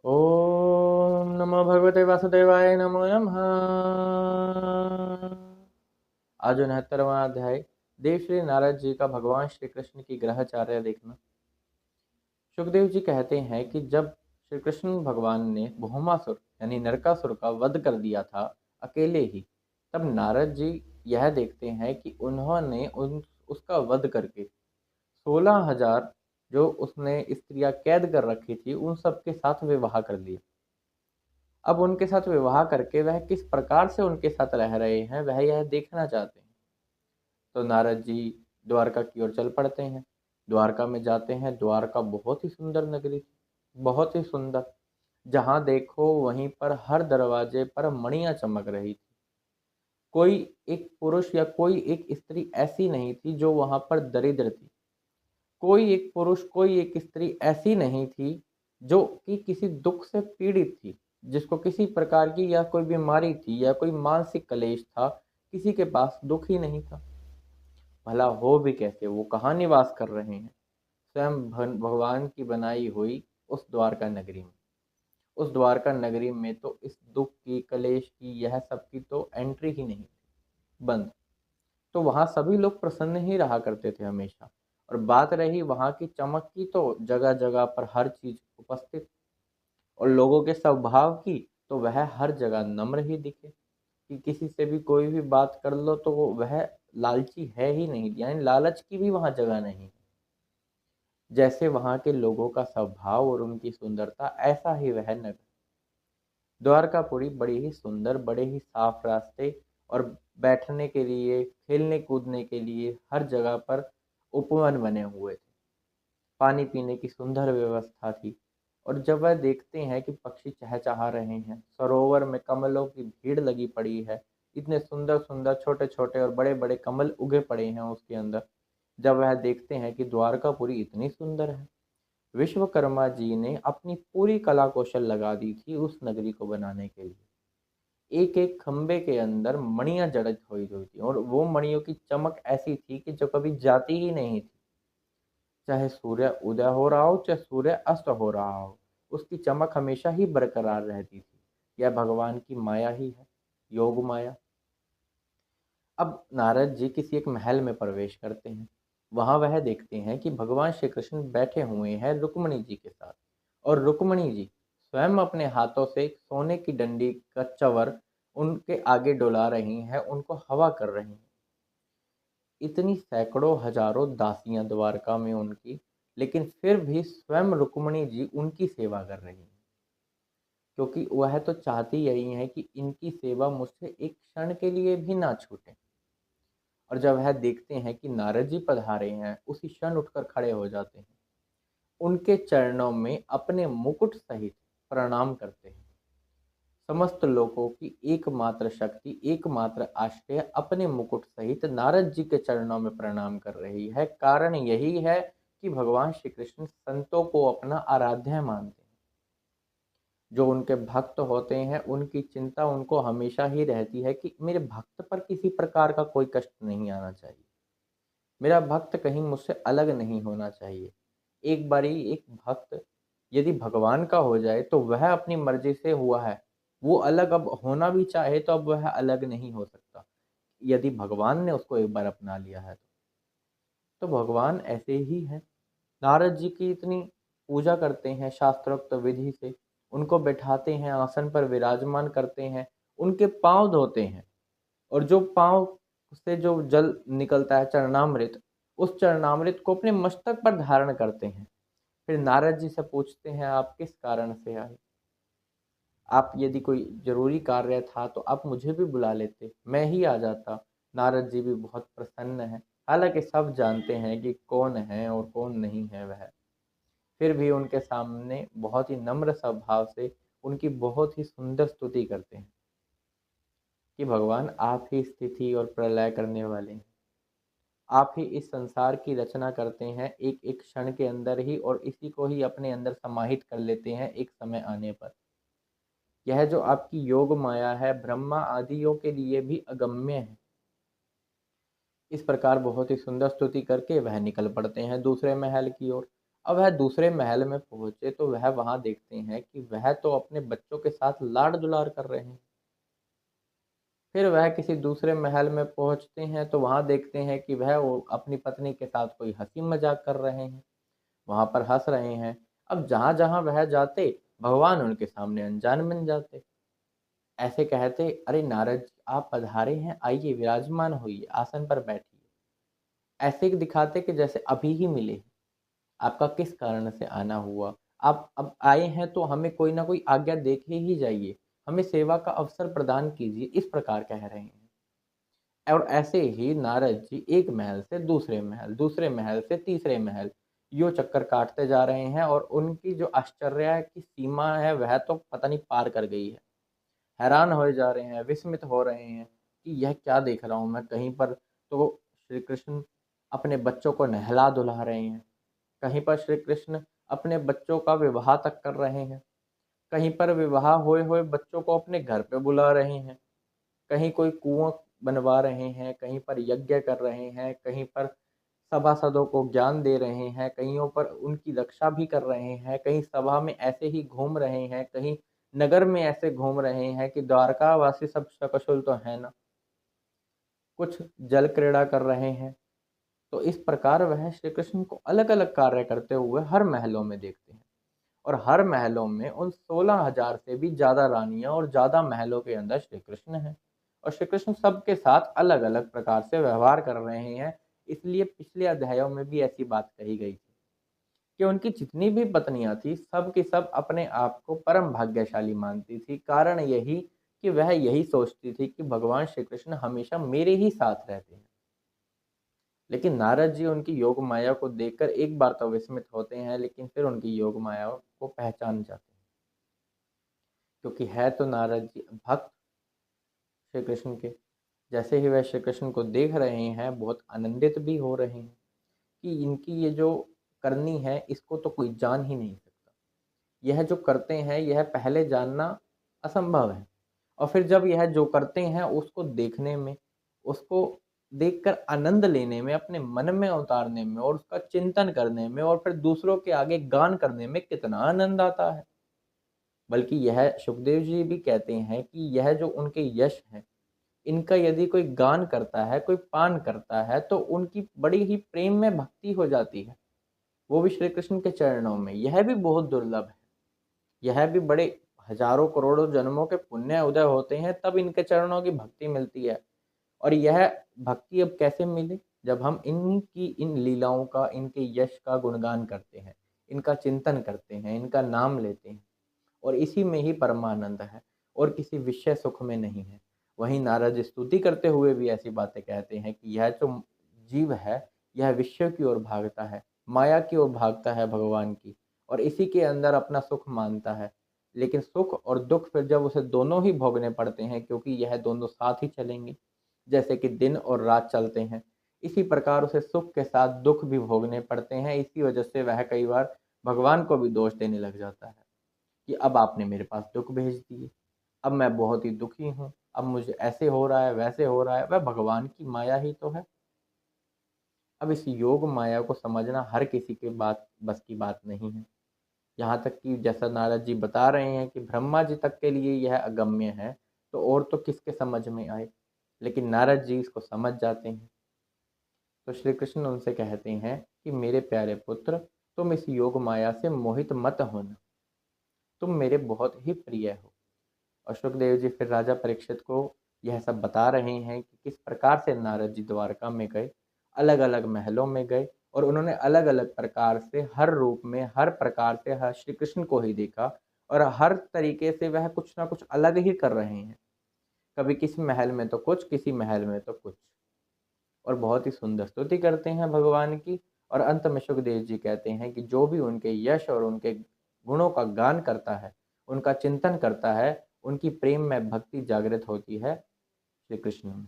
ओम नमो भगवते वासुदेवाय नमो नमः। आज 69वां अध्याय देव श्री नारद जी का भगवान श्री कृष्ण की ग्रहचार्य देखना। सुखदेव जी कहते हैं कि जब श्री कृष्ण भगवान ने भौमासुर यानी नरकासुर का वध कर दिया था अकेले ही, तब नारद जी यह देखते हैं कि उन्होंने उसका वध करके 16,000 जो उसने स्त्रियां कैद कर रखी थी उन सबके साथ विवाह कर लिया। अब उनके साथ विवाह करके वह किस प्रकार से उनके साथ रह रहे हैं वह यह देखना चाहते हैं। तो नारद जी द्वारका की ओर चल पड़ते हैं। द्वारका में जाते हैं। द्वारका बहुत ही सुंदर नगरी थी, बहुत ही सुंदर। जहां देखो वहीं पर हर दरवाजे पर मणियां चमक रही थी। कोई एक पुरुष या कोई एक स्त्री ऐसी नहीं थी जो वहां पर दरिद्र थी। कोई एक पुरुष, कोई एक स्त्री ऐसी नहीं थी जो कि किसी दुख से पीड़ित थी, जिसको किसी प्रकार की या कोई बीमारी थी या कोई मानसिक क्लेश था। किसी के पास दुख ही नहीं था। भला हो भी कैसे, वो कहाँ निवास कर रहे हैं? स्वयं भगवान की बनाई हुई उस द्वारका नगरी में। उस द्वारका नगरी में तो इस दुख की, कलेश की, यह सब की तो एंट्री ही नहीं थी, बंद। तो वहां सभी लोग प्रसन्न ही रहा करते थे हमेशा। और बात रही वहां की चमक की, तो जगह जगह पर हर चीज उपस्थित। और लोगों के स्वभाव की, तो वह हर जगह नम्र ही दिखे कि किसी से भी कोई भी बात कर लो तो वह लालची है ही नहीं, यानी लालच की भी वहां जगह नहीं। जैसे वहां के लोगों का स्वभाव और उनकी सुंदरता, ऐसा ही वह नगर। द्वारकापुरी बड़ी ही सुंदर, बड़े ही साफ रास्ते और बैठने के लिए, खेलने कूदने के लिए हर जगह पर उपवन बने हुए थे। पानी पीने की सुंदर व्यवस्था थी। और जब वह देखते हैं कि पक्षी चहचहा रहे हैं, सरोवर में कमलों की भीड़ लगी पड़ी है, इतने सुंदर सुंदर छोटे छोटे और बड़े बड़े कमल उगे पड़े हैं उसके अंदर। जब वह देखते हैं कि द्वारकापुरी इतनी सुंदर है, विश्वकर्मा जी ने अपनी पूरी कला कौशल लगा दी थी उस नगरी को बनाने के लिए। एक एक खंबे के अंदर मणियां जड़त हुई हुई थी, और वो मणियों की चमक ऐसी थी कि जो कभी जाती ही नहीं थी। चाहे सूर्य उदय हो रहा हो, चाहे सूर्य अस्त हो रहा हो, उसकी चमक हमेशा ही बरकरार रहती थी। यह भगवान की माया ही है, योग माया। अब नारद जी किसी एक महल में प्रवेश करते हैं। वहां वह देखते हैं कि भगवान श्री कृष्ण बैठे हुए हैं रुक्मणी जी के साथ। और रुक्मणी जी स्वयं अपने हाथों से सोने की डंडी का चवर उनके आगे डोला रही हैं, उनको हवा कर रही हैं। इतनी सैकड़ों हजारों दासियां द्वारका में उनकी, लेकिन फिर भी स्वयं रुक्मणी जी उनकी सेवा कर रही हैं, क्योंकि वह तो चाहती यही है कि इनकी सेवा मुझसे एक क्षण के लिए भी ना छूटे। और जब वह देखते हैं कि नारद जी पधारे हैं, उसी क्षण उठकर खड़े हो जाते हैं। उनके चरणों में अपने मुकुट सहित प्रणाम करते हैं। समस्त लोगों की एकमात्र शक्ति, एकमात्र आश्रय अपने मुकुट सहित नारद जी के चरणों में प्रणाम कर रही है। कारण यही है कि भगवान श्री कृष्ण संतों को अपना आराध्य मानते हैं। जो उनके भक्त होते हैं उनकी चिंता उनको हमेशा ही रहती है कि मेरे भक्त पर किसी प्रकार का कोई कष्ट नहीं आना चाहिए, मेरा भक्त कहीं मुझसे अलग नहीं होना चाहिए। एक बारी एक भक्त यदि भगवान का हो जाए तो वह अपनी मर्जी से हुआ है, वो अलग अब होना भी चाहे तो अब वह अलग नहीं हो सकता, यदि भगवान ने उसको एक बार अपना लिया है तो भगवान ऐसे ही हैं। नारद जी की इतनी पूजा करते हैं शास्त्रोक्त विधि से, उनको बैठाते हैं, आसन पर विराजमान करते हैं, उनके पांव धोते हैं। और जो पांव से जो जल निकलता है चरणामृत, उस चरणामृत को अपने मस्तक पर धारण करते हैं। फिर नारद जी से पूछते हैं, आप किस कारण से आए? आप यदि कोई जरूरी कार्य था तो आप मुझे भी बुला लेते, मैं ही आ जाता। नारद जी भी बहुत प्रसन्न है, हालांकि सब जानते हैं कि कौन है और कौन नहीं है वह। फिर भी उनके सामने बहुत ही नम्र स्वभाव से उनकी बहुत ही सुंदर स्तुति करते हैं कि भगवान आप ही स्थिति और प्रलय करने वाले हैं। आप ही इस संसार की रचना करते हैं एक एक क्षण के अंदर ही, और इसी को ही अपने अंदर समाहित कर लेते हैं एक समय आने पर। यह जो आपकी योग माया है, ब्रह्मा आदियों के लिए भी अगम्य है। इस प्रकार बहुत ही सुंदर स्तुति करके वह निकल पड़ते हैं दूसरे महल की ओर। अब वह दूसरे महल में पहुंचे तो वह वहां देखते हैं कि वह तो अपने बच्चों के साथ लाड़ दुलार कर रहे हैं। फिर वह किसी दूसरे महल में पहुंचते हैं तो वहां देखते हैं कि वह वो अपनी पत्नी के साथ कोई हंसी मजाक कर रहे हैं, वहां पर हंस रहे हैं। अब जहां जहां वह जाते, भगवान उनके सामने अनजान बन जाते। ऐसे कहते, अरे नारद जी, आप पधारे हैं, आइए विराजमान होइए, आसन पर बैठिए। ऐसे दिखाते कि जैसे अभी ही मिले। आपका किस कारण से आना हुआ? आप अब आए हैं तो हमें कोई ना कोई आज्ञा देके ही जाइए, हमें सेवा का अवसर प्रदान कीजिए, इस प्रकार कह रहे हैं। और ऐसे ही नारद जी एक महल से दूसरे महल, दूसरे महल से तीसरे महल, यूँ चक्कर काटते जा रहे हैं और उनकी जो आश्चर्य की सीमा है वह तो पता नहीं पार कर गई है। हैरान होए जा रहे हैं, विस्मित हो रहे हैं कि यह क्या देख रहा हूँ मैं। कहीं पर तो श्री कृष्ण अपने बच्चों को नहला-धुला रहे हैं, कहीं पर श्री कृष्ण अपने बच्चों का विवाह तक कर रहे हैं, कहीं पर विवाह होए-होए बच्चों को अपने घर पे बुला रहे हैं, कहीं कोई कुआँ बनवा रहे हैं, कहीं पर यज्ञ कर रहे हैं, कहीं पर सभासदों को ज्ञान दे रहे हैं, कईयों पर उनकी रक्षा भी कर रहे हैं, कहीं सभा में ऐसे ही घूम रहे हैं, कहीं नगर में ऐसे घूम रहे हैं कि द्वारकावासी सब सकुशल तो हैं ना। कुछ जल क्रीड़ा कर रहे हैं। तो इस प्रकार वह श्री कृष्ण को अलग-अलग कार्य करते हुए हर महलों में देखते हैं। और हर महलों में उन 16,000 से भी ज़्यादा रानियाँ और ज़्यादा महलों के अंदर श्री कृष्ण हैं। और श्री कृष्ण सबके साथ अलग-अलग प्रकार से व्यवहार कर रहे हैं। इसलिए पिछले अध्यायों में भी ऐसी बात कही गई थी कि उनकी जितनी भी पत्नियाँ थीं, सब की सब अपने आप को परम भाग्यशाली मानती थी। कारण यही कि वह यही सोचती थी कि भगवान श्री कृष्ण हमेशा मेरे ही साथ रहते हैं। लेकिन नारद जी उनकी योग माया को देखकर एक बार तो विस्मित होते हैं, लेकिन फिर उनकी योग माया को पहचान जाते हैं। क्योंकि है तो नारद जी भक्त श्री कृष्ण के। जैसे ही वह श्री कृष्ण को देख रहे हैं, बहुत आनंदित भी हो रहे हैं कि इनकी ये जो करनी है, इसको तो कोई जान ही नहीं सकता। यह जो करते हैं, यह पहले जानना असंभव है। और फिर जब यह जो करते हैं, उसको देखने में, उसको देखकर आनंद लेने में, अपने मन में उतारने में और उसका चिंतन करने में और फिर दूसरों के आगे गान करने में कितना आनंद आता है। बल्कि यह सुखदेव जी भी कहते हैं कि यह जो उनके यश हैं, इनका यदि कोई गान करता है, कोई पान करता है, तो उनकी बड़ी ही प्रेम में भक्ति हो जाती है, वो भी श्री कृष्ण के चरणों में। यह भी बहुत दुर्लभ है। यह भी बड़े हजारों करोड़ों जन्मों के पुण्य उदय होते हैं, तब इनके चरणों की भक्ति मिलती है। और यह भक्ति अब कैसे मिली? जब हम इनकी इन लीलाओं का, इनके यश का गुणगान करते हैं, इनका चिंतन करते हैं, इनका नाम लेते हैं। और इसी में ही परमानंद है और किसी विषय सुख में नहीं है। वहीं नारद स्तुति करते हुए भी ऐसी बातें कहते हैं कि यह जो जीव है, यह विषय की ओर भागता है, माया की ओर भागता है भगवान की, और इसी के अंदर अपना सुख मानता है। लेकिन सुख और दुख फिर जब उसे दोनों ही भोगने पड़ते हैं, क्योंकि यह दोनों साथ ही चलेंगे, जैसे कि दिन और रात चलते हैं, इसी प्रकार उसे सुख के साथ दुख भी भोगने पड़ते हैं। इसी वजह से वह कई बार भगवान को भी दोष देने लग जाता है कि अब आपने मेरे पास दुख भेज दिए, अब मैं बहुत ही दुखी हूँ, अब मुझे ऐसे हो रहा है, वैसे हो रहा है। वह भगवान की माया ही तो है। अब इस योग माया को समझना हर किसी के बस की बात नहीं है। यहाँ तक कि जैसा नारद जी बता रहे हैं कि ब्रह्मा जी तक के लिए यह अगम्य है, तो और तो किसके समझ में आए। लेकिन नारद जी इसको समझ जाते हैं। तो श्री कृष्ण उनसे कहते हैं कि मेरे प्यारे पुत्र, तुम इस योग माया से मोहित मत होना, तुम मेरे बहुत ही प्रिय हो। और सुखदेव जी फिर राजा परीक्षित को यह सब बता रहे हैं कि किस प्रकार से नारद जी द्वारका में गए, अलग अलग महलों में गए, और उन्होंने अलग अलग प्रकार से हर रूप में, हर प्रकार से हर श्री कृष्ण को ही देखा। और हर तरीके से वह कुछ ना कुछ अलग ही कर रहे हैं, कभी किसी महल में तो कुछ, किसी महल में तो कुछ। और बहुत ही सुंदर स्तुति करते हैं भगवान की। और अंत में सुखदेव जी कहते हैं कि जो भी उनके यश और उनके गुणों का गान करता है, उनका चिंतन करता है, उनकी प्रेम में भक्ति जागृत होती है श्री कृष्ण में।